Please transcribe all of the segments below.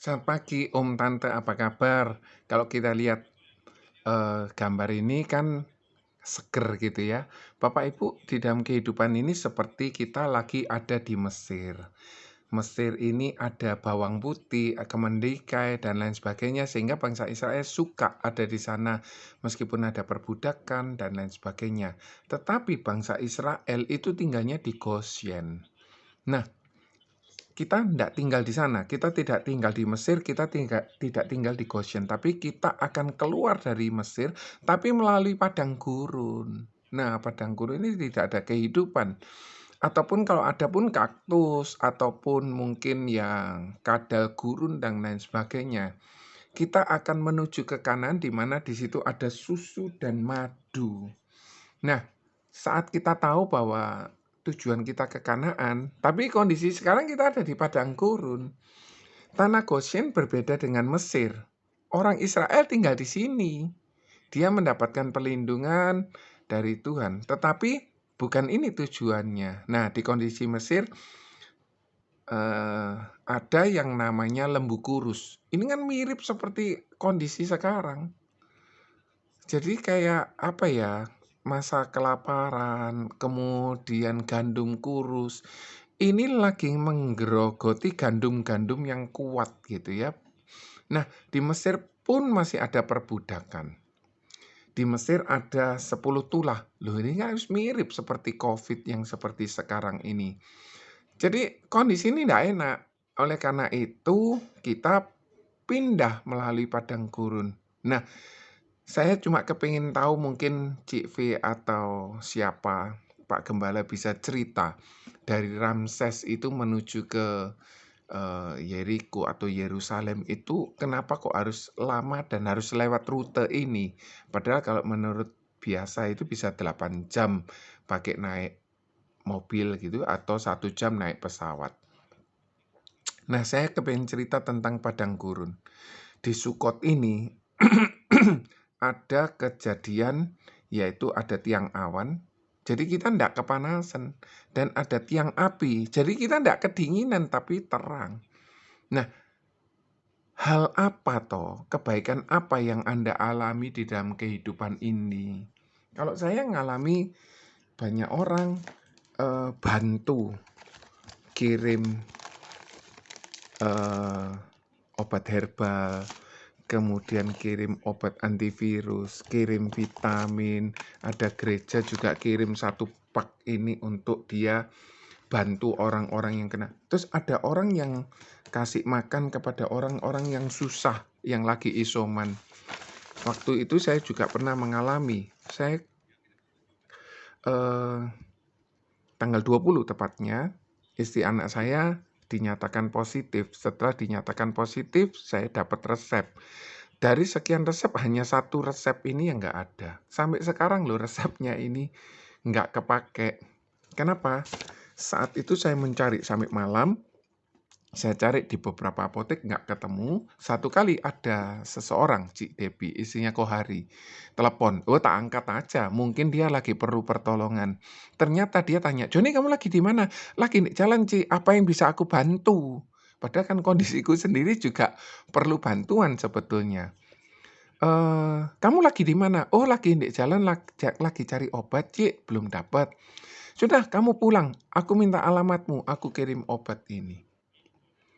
Selamat pagi Om, Tante, apa kabar? Kalau kita lihat gambar ini kan seger gitu ya. Bapak Ibu di dalam kehidupan ini seperti kita lagi ada di Mesir. Mesir ini ada bawang putih, kemendikai, dan lain sebagainya sehingga bangsa Israel suka ada di sana meskipun ada perbudakan dan lain sebagainya. Tetapi bangsa Israel itu tinggalnya di Goshen. Nah, kita tidak tinggal di sana, kita tidak tinggal di Mesir, kita tidak tinggal di Goshen, tapi kita akan keluar dari Mesir, tapi melalui padang gurun. Nah, padang gurun ini tidak ada kehidupan. Ataupun kalau ada pun kaktus, ataupun mungkin yang kadal gurun dan lain sebagainya. Kita akan menuju ke kanan di mana di situ ada susu dan madu. Nah, saat kita tahu bahwa tujuan kita ke Kanaan, tapi kondisi sekarang kita ada di padang gurun. Tanah Goshen berbeda dengan Mesir. Orang Israel tinggal di sini. Dia mendapatkan perlindungan dari Tuhan. Tetapi bukan ini tujuannya. Nah, di kondisi Mesir ada yang namanya lembu kurus. Ini kan mirip seperti kondisi sekarang. Jadi kayak apa ya, masa kelaparan, kemudian gandum kurus. Ini lagi menggerogoti gandum-gandum yang kuat gitu ya. Nah, di Mesir pun masih ada perbudakan. Di Mesir ada 10 tulah. Loh, ini kan harus mirip seperti COVID yang seperti sekarang ini. Jadi kondisi ini tidak enak. Oleh karena itu kita pindah melalui padang gurun. Nah, saya cuma kepingin tahu mungkin Cik V atau siapa Pak Gembala bisa cerita dari Ramses itu menuju ke Yeriko atau Yerusalem itu kenapa kok harus lama dan harus lewat rute ini? Padahal kalau menurut biasa itu bisa 8 jam pakai naik mobil gitu atau 1 jam naik pesawat. Nah, saya kepingin cerita tentang padang gurun. Di Sukot ini ada kejadian yaitu ada tiang awan, jadi kita tidak kepanasan, dan ada tiang api, jadi kita tidak kedinginan tapi terang. Nah, hal apa toh, kebaikan apa yang Anda alami di dalam kehidupan ini? Kalau saya ngalami banyak orang bantu kirim obat herbal, kemudian kirim obat antivirus, kirim vitamin, ada gereja juga kirim 1 pak ini untuk dia bantu orang-orang yang kena. Terus ada orang yang kasih makan kepada orang-orang yang susah, yang lagi isoman. Waktu itu saya juga pernah mengalami, saya tanggal 20 tepatnya, istri anak saya dinyatakan positif. Setelah dinyatakan positif, saya dapat resep. Dari sekian resep, hanya 1 resep ini yang nggak ada. Sampai sekarang loh resepnya ini nggak kepake. Kenapa? Saat itu saya mencari sampai malam, saya cari di beberapa apotek nggak ketemu. Satu kali ada seseorang, Cik Debbie, istrinya Kohari, telepon. Oh, tak angkat aja. Mungkin dia lagi perlu pertolongan. Ternyata dia tanya, Joni kamu lagi di mana? Lagi di jalan, Cik. Apa yang bisa aku bantu? Padahal kan kondisiku sendiri juga perlu bantuan sebetulnya. Kamu lagi di mana? Oh, lagi di jalan, lagi cari obat, Cik. Belum dapat. Sudah, kamu pulang. Aku minta alamatmu. Aku kirim obat ini.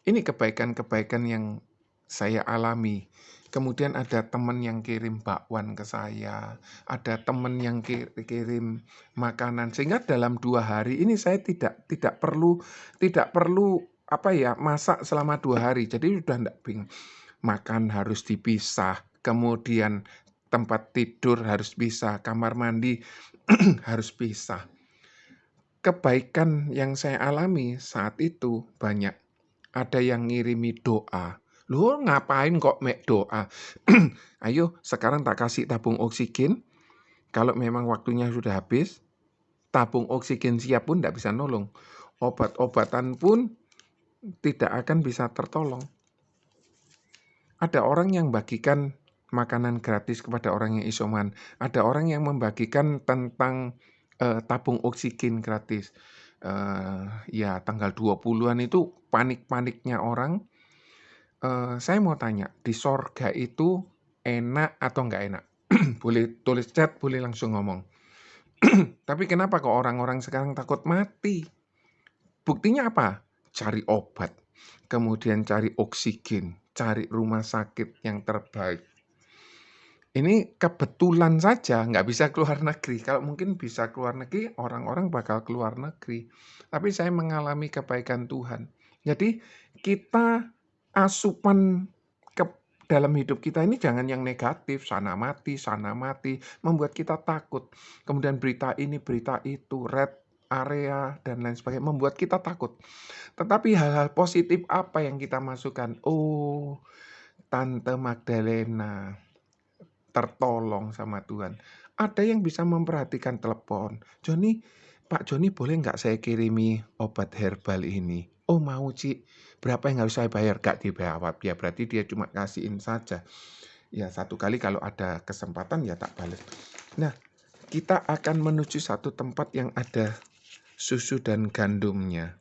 Ini kebaikan-kebaikan yang saya alami. Kemudian ada teman yang kirim bakwan ke saya, ada teman yang kirim makanan. Sehingga dalam 2 hari ini saya tidak perlu apa ya, masak selama 2 hari. Jadi sudah tidak bingung. Makan harus dipisah, kemudian tempat tidur harus pisah, kamar mandi harus pisah. Kebaikan yang saya alami saat itu banyak. Ada yang ngirimi doa. Loh, ngapain kok mek doa? Ayo, sekarang tak kasih tabung oksigen. Kalau memang waktunya sudah habis, tabung oksigen siap pun tidak bisa nolong. Obat-obatan pun tidak akan bisa tertolong. Ada orang yang bagikan makanan gratis kepada orang yang isoman. Ada orang yang membagikan tentang tabung oksigen gratis. Ya, tanggal 20-an itu panik-paniknya orang. Saya mau tanya, di sorga itu enak atau nggak enak? Boleh tulis chat, boleh langsung ngomong. Tapi kenapa kok orang-orang sekarang takut mati? Buktinya apa? Cari obat, kemudian cari oksigen, cari rumah sakit yang terbaik. Ini kebetulan saja nggak bisa keluar negeri. Kalau mungkin bisa keluar negeri, orang-orang bakal keluar negeri. Tapi saya mengalami kebaikan Tuhan. Jadi kita asupan ke dalam hidup kita ini jangan yang negatif, sana mati, membuat kita takut. Kemudian berita ini, berita itu, red area, dan lain sebagainya, membuat kita takut. Tetapi hal-hal positif apa yang kita masukkan? Oh, Tante Magdalena tertolong sama Tuhan. Ada yang bisa memperhatikan telepon. Pak Joni boleh nggak saya kirimi obat herbal ini? Oh mau Ci, berapa yang harus saya bayar? Gak dijawab ya, berarti dia cuma kasihin saja. Ya satu kali kalau ada kesempatan ya tak balik. Nah, kita akan menuju satu tempat yang ada susu dan gandumnya.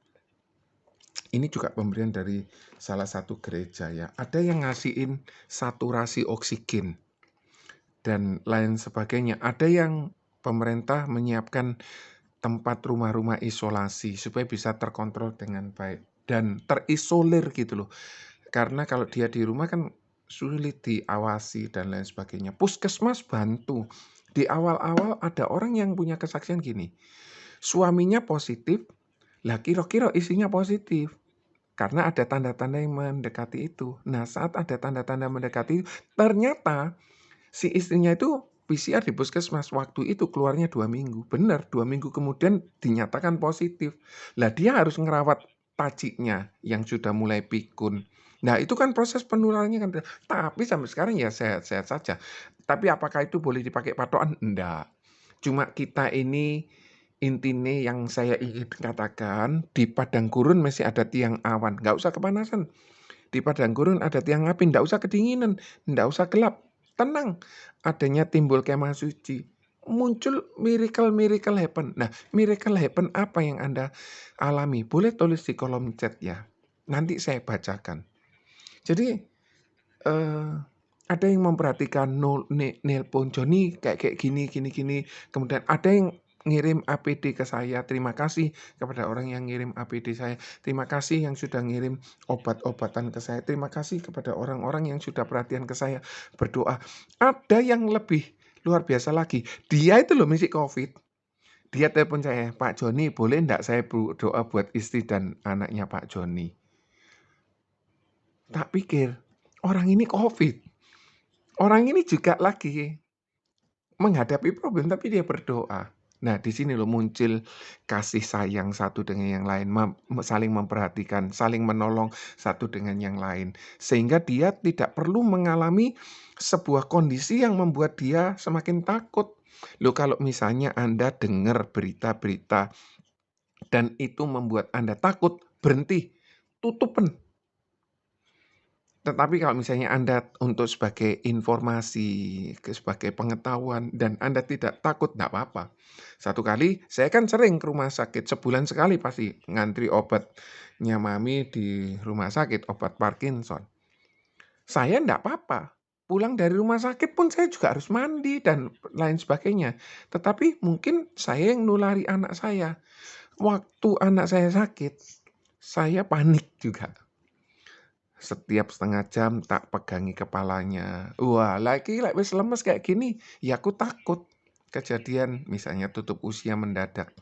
Ini juga pemberian dari salah satu gereja ya. Ada yang ngasihin saturasi oksigen dan lain sebagainya. Ada yang pemerintah menyiapkan tempat rumah-rumah isolasi supaya bisa terkontrol dengan baik dan terisolir gitu loh. Karena kalau dia di rumah kan sulit diawasi dan lain sebagainya. Puskesmas bantu. Di awal-awal ada orang yang punya kesaksian gini. Suaminya positif, lah kira-kira isinya positif. Karena ada tanda-tanda yang mendekati itu. Nah, saat ada tanda-tanda mendekati, ternyata si istrinya itu PCR di puskesmas, waktu itu keluarnya 2 minggu. Benar, 2 minggu kemudian dinyatakan positif. Lah dia harus ngerawat taciknya yang sudah mulai pikun. Nah itu kan proses penularannya kan. Tapi sampai sekarang ya sehat-sehat saja. Tapi apakah itu boleh dipakai patokan? Enggak. Cuma kita ini intinya yang saya ingin katakan, di padang gurun masih ada tiang awan. Nggak usah kepanasan. Di padang gurun ada tiang api, nggak usah kedinginan, nggak usah gelap. Tenang, adanya timbul kemah suci. Muncul miracle happen. Nah, miracle happen apa yang Anda alami? Boleh tulis di kolom chat ya. Nanti saya bacakan. Jadi, ada yang memperhatikan nelpon Joni kayak gini. Kemudian ada yang ngirim APD ke saya. Terima kasih kepada orang yang ngirim APD saya. Terima kasih yang sudah ngirim obat-obatan ke saya. Terima kasih kepada orang-orang yang sudah perhatian ke saya. Berdoa. Ada yang lebih luar biasa lagi. Dia itu loh misi COVID. Dia telepon saya, Pak Joni boleh enggak saya berdoa buat istri dan anaknya Pak Joni? Tak pikir, orang ini COVID. Orang ini juga lagi menghadapi problem tapi dia berdoa. Nah, di sini loh muncul kasih sayang satu dengan yang lain, saling memperhatikan, saling menolong satu dengan yang lain. Sehingga dia tidak perlu mengalami sebuah kondisi yang membuat dia semakin takut. Loh kalau misalnya Anda dengar berita-berita dan itu membuat Anda takut, berhenti, tutupin. Tetapi kalau misalnya Anda untuk sebagai informasi, sebagai pengetahuan, dan Anda tidak takut, enggak apa-apa. Satu kali, saya kan sering ke rumah sakit, sebulan sekali pasti ngantri obatnya mami di rumah sakit, obat Parkinson. Saya enggak apa-apa. Pulang dari rumah sakit pun saya juga harus mandi dan lain sebagainya. Tetapi mungkin saya yang nulari anak saya. Waktu anak saya sakit, saya panik juga. Setiap setengah jam tak pegangi kepalanya. Wah, lagi wis lemes kayak gini, ya aku takut kejadian misalnya tutup usia mendadak.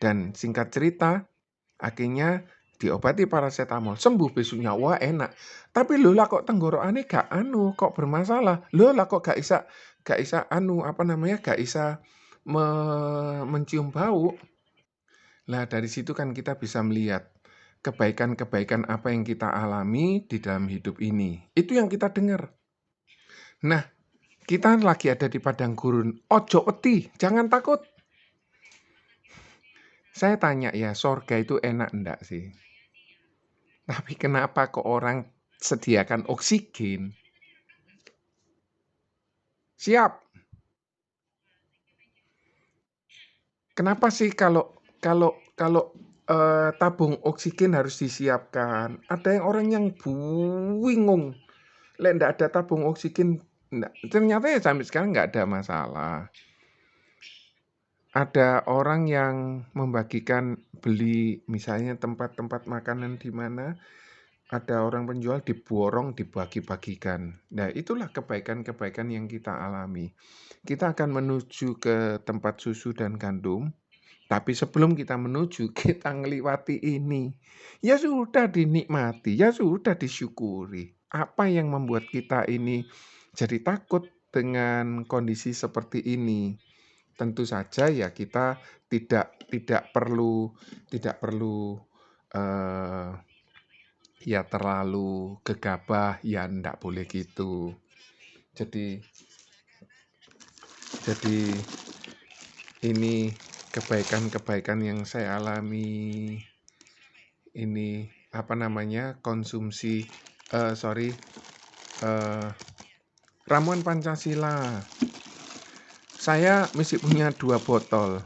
Dan singkat cerita, akhirnya diobati paracetamol, sembuh besoknya, wah enak. Tapi lho lah kok tenggorokane gak kok bermasalah. Lho lah kok gak bisa gak bisa mencium bau. Lah dari situ kan kita bisa melihat kebaikan-kebaikan apa yang kita alami di dalam hidup ini. Itu yang kita dengar. Nah, kita lagi ada di padang gurun. Ojo wedi, jangan takut. Saya tanya ya, sorga itu enak enggak sih? Tapi kenapa kok orang sediakan oksigen? Siap. Kenapa sih kalau tabung oksigen harus disiapkan. Ada yang orang yang bingung, lek ndak ada tabung oksigen ternyata ya sampai sekarang nggak ada masalah. Ada orang yang membagikan beli misalnya tempat-tempat makanan di mana ada orang penjual diborong, dibagi-bagikan. Nah, itulah kebaikan-kebaikan yang kita alami. Kita akan menuju ke tempat susu dan gandum, tapi sebelum kita menuju, kita ngliwati ini. Ya sudah dinikmati, ya sudah disyukuri. Apa yang membuat kita ini jadi takut dengan kondisi seperti ini? Tentu saja ya kita tidak perlu eh, ya terlalu gegabah, ya ndak boleh gitu. Jadi jadi ini kebaikan-kebaikan yang saya alami ini apa namanya konsumsi sorry ramuan Pancasila. Saya mesti punya 2 botol.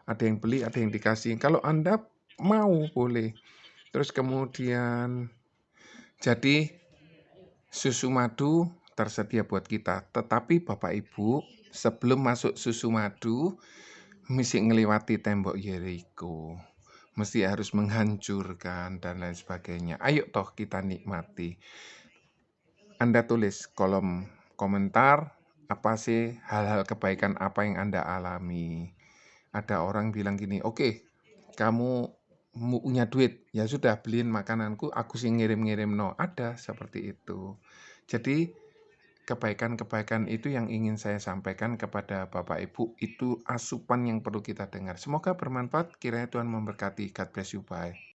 Ada yang beli, ada yang dikasih. Kalau Anda mau boleh. Terus kemudian jadi susu madu tersedia buat kita. Tetapi Bapak Ibu, sebelum masuk susu madu mesti ngliwati tembok Yeriko. Mesti harus menghancurkan dan lain sebagainya. Ayo toh kita nikmati. Anda tulis kolom komentar apa sih hal-hal kebaikan apa yang Anda alami. Ada orang bilang gini, oke, kamu punya duit, ya sudah beliin makananku, aku sih ngirim-ngirim. No, ada seperti itu. Jadi kebaikan-kebaikan itu yang ingin saya sampaikan kepada Bapak Ibu, itu asupan yang perlu kita dengar. Semoga bermanfaat, kiranya Tuhan memberkati. God bless you, bye.